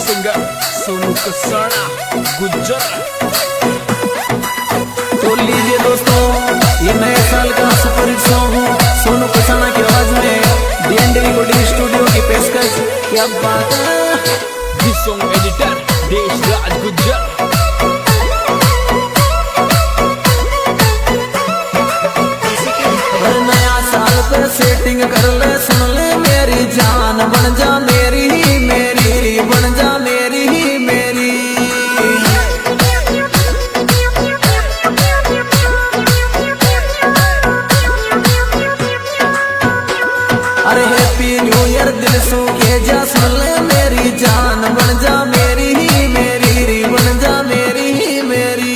Singer Sonu Kasana Gujjar. तो लीजिए दोस्तों, ये नए साल का super hit song Sonu Kasana की आवाज में DND रिकॉर्डिंग स्टूडियो की पेशकश। क्या बात है। Song editor Deshraj Gujjar. नया साल पे सेटिंग कर ले, सुन ले मेरी जान, बन जा मेरी ही मेरी, बन जा मेरी ही मेरी। अरे हैप्पी न्यू ईयर दिल सू के जा, सुन ले मेरी जान, बन जा मेरी ही मेरी, बन जा मेरी ही मेरी।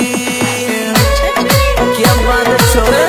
क्या बात छोड़े।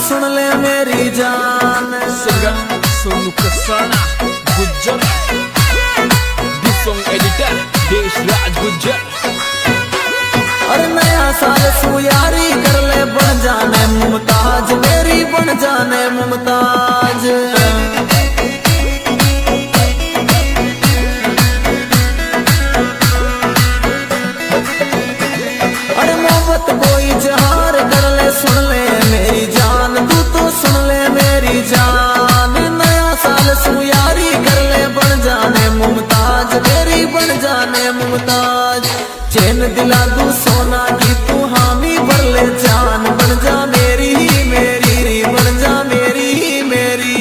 सुन ले मेरी जान। Singer Sonu Kasana Gujjar. Song editor Deshraj Gujjar. और नया साल सू यारी कर ले, बन जाने मुमताज मेरी, बन जाने मुमताज। अरे मोहब्बत कोई जहार कर ले, सुन ले मेरी जान, तू तो सुन ले मेरी जान। नया साल सू यारी कर ले, बन जाने मुमताज मेरी, बन जाने मुमताज। चैन दिला दूं सोना की तू हामी भर ले जान, बन जा मेरी ही मेरी, बन जा मेरी ही मेरी।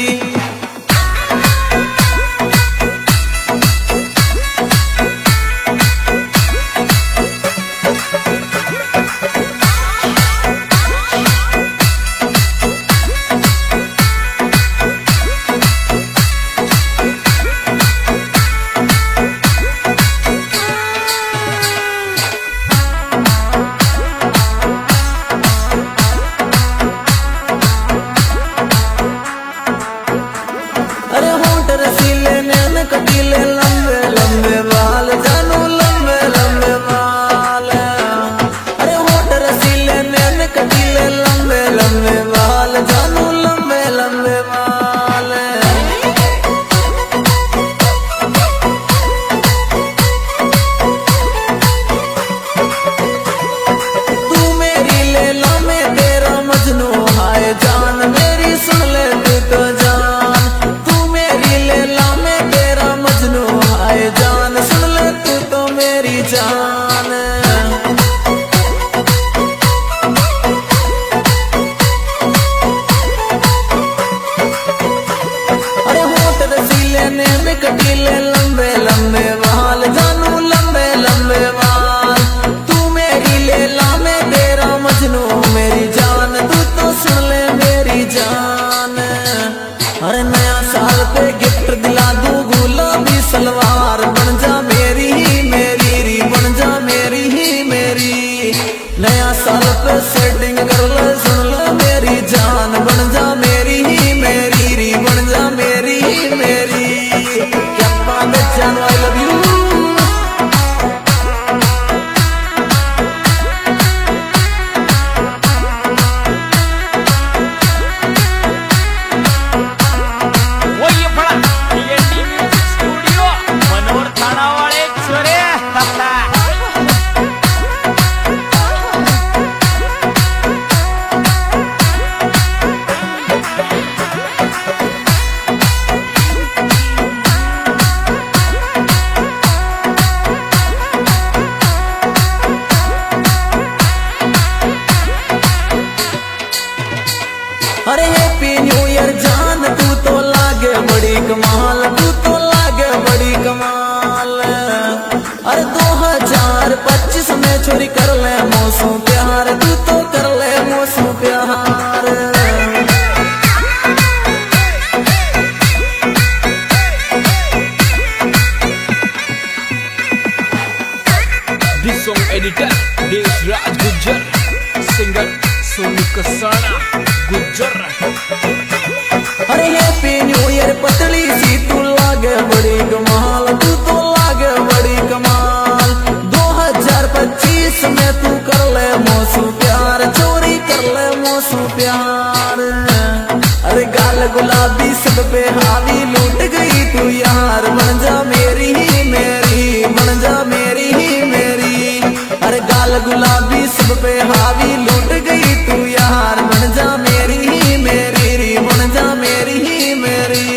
अरे होंठ रसीले नैन कटीले, लंबे लंबे बाल जानू, लंबे लंबे बाल। अरे होंठ रसीले नैन कटीले, लंबे लंबे बाल जानू, लंबे लंबे बाल। तू मेरी लैला में तेरा मजनू, हाय जान मेरी सुन ले तू तो जान। जान सुन ले तू तो मेरी जान। अरे होंठ रसीले नैन कटीले, लंबे लंबे बाल जानू, लंबे लंबे बाल। तू मेरी लैला में तेरा मजनू मेरी जान, तू तो सुन ले मेरी जान। अरे नया साल पे गिफ्ट दिला दूं गुलाबी सलवार, बन जा मेरी ही मेरी, बन जा मेरी ही मेरी। नया साल पे सेटिंग कर ले, सुन ले मेरी जान, बन जा मेरी ही मेरी, बन जा मेरी ही मेरी। क्या एडिटर देशराज गुज्जर, सिंगर सोनू कसाना गुज्जर। अरे हैप्पी न्यू ईयर पतली सी तू लागे बड़ी कमाल, तू तो लागे बड़ी कमाल। 2025 में तू कर ले मौसू प्यार, चोरी कर ले मौसू प्यार। अरे गाल गुलाबी सब पे हावी लूट गई तू यार, बन जा मेरी ही मेरी, बन जा मेरी ही मेरी। अरे गाल गुलाबी सब पे हावी लूट गई तू यार, बन जा मेरी ही मेरी, बन जा मेरी ही मेरी।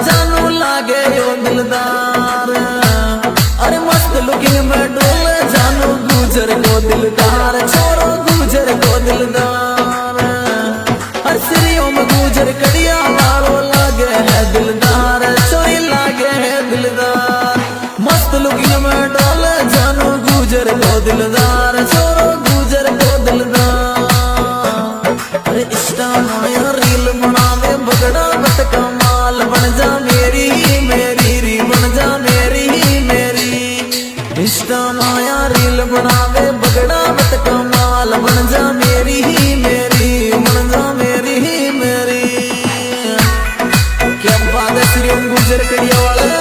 जानू लागे यो दिलदार, अरे मस्त लुकिंग में डोले जानू गुजर को दिलदार, छोरो गुजर को दिलदार। हर सिरियों में गुजर कड़िया वालो लागे है दिलदार, चोरी लागे है दिलदार। मस्त लुकिंग में डोले जानू गुजर को दिलदार, छोरो गुजर को दिलदार। अरे इंस्टा माया रील बनावे बगड़ा बट कमाल, बन जा मेरी ही मेरी, बन जा मेरी ही मेरी। इंस्टा माया रील बनावे बगड़ा बट कमाल, बन जा मेरी ही मेरी, बन जा मेरी ही मेरी। क्या बात है श्री गुजर कड़िया वाले।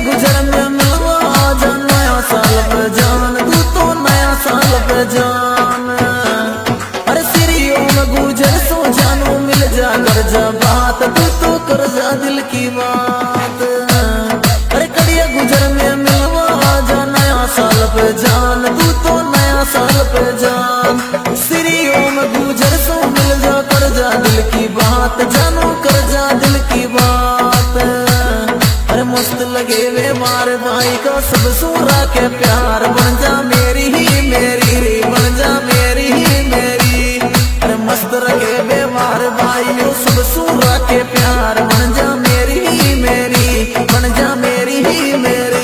गुजर में मिलवा आजा नया साल पे जान, तू तो नया साल पे जान। अरे सिरियों में गुजर सो जानू मिल जा कर जा बात, तू तो कर जा दिल की बात। अरे कड़िया गुजर में मिलवा आजा नया साल पे जान, तू तो नया साल पे जान। सिरियों में गुजर सो मिल जा कर जा दिल की बात, जानू कर जा दिल की बात। अरे मस्त लगे वे मारे भाई का सब सूरा के प्यार, बन जा मेरी ही मेरी, बन जा मेरी ही मेरी। अरे मस्त लगे वे मारे भाई सब सूरा के प्यार, बन जा मेरी ही मेरी, बन जा मेरी ही मेरी।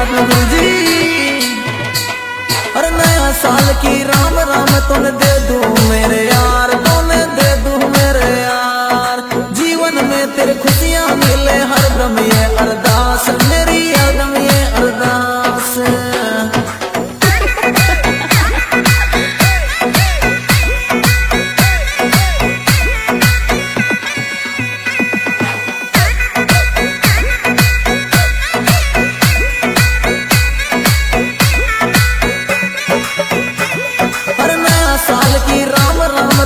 गुरुजी अरे नया साल की राम राम तुने दे दूं मेरे यार, तुने दे दूं मेरे यार। जीवन में तेरे खुशियां मिले हरदम ये अरदास, मेरी हरदम ये अरदास।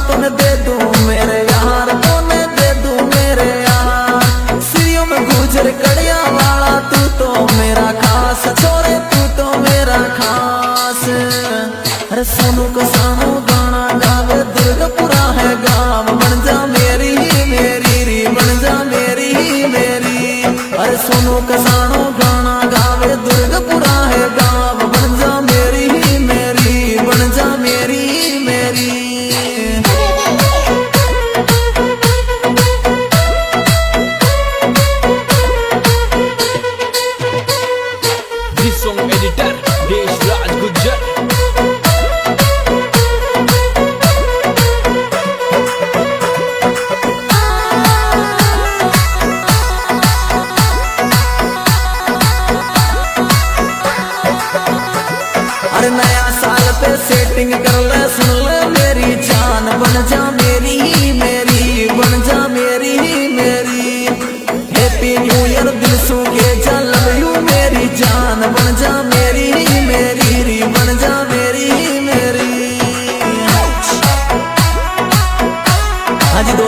तुने दे दूं मेरे यार, तुने दे दूं मेरे यार। सिरियों में गुजर कड़िया वाला तू तो मेरा खास, छोरे तू तो मेरा खास। अरे सोनू कसानो गाना गावे दुर्गपुरा है गाँव, बन जा मेरी ही मेरी, बन जा मेरी ही मेरी। अरे सोनू कसानो गाना गावे दुर्गपुरा है गाँव, बन जा मेरी ही मेरी, बन जा मेरी ही मेरी।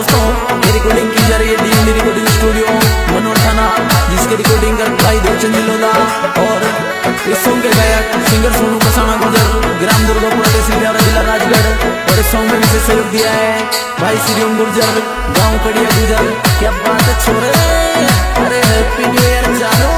दोस्तों ये रिकॉर्डिंग की जा रही है डी रिकॉर्डिंग स्टूडियो मनोर थाना, जिसकी रिकॉर्डिंग कर भाई देवचंद लोधा। और इस सॉन्ग के गायक सिंगर सोनू कसाना गुजर, ग्राम दुर्गापुर तहसील ब्यावरा जिला राजगढ़। और इस सॉन्ग में विशेष सहयोग दिया है भाई श्रीओम गुर्जर, गाँव कड़िया गुजर। क्या बात है छोरे, अरे हैप्पी न्यू ईयर जानू।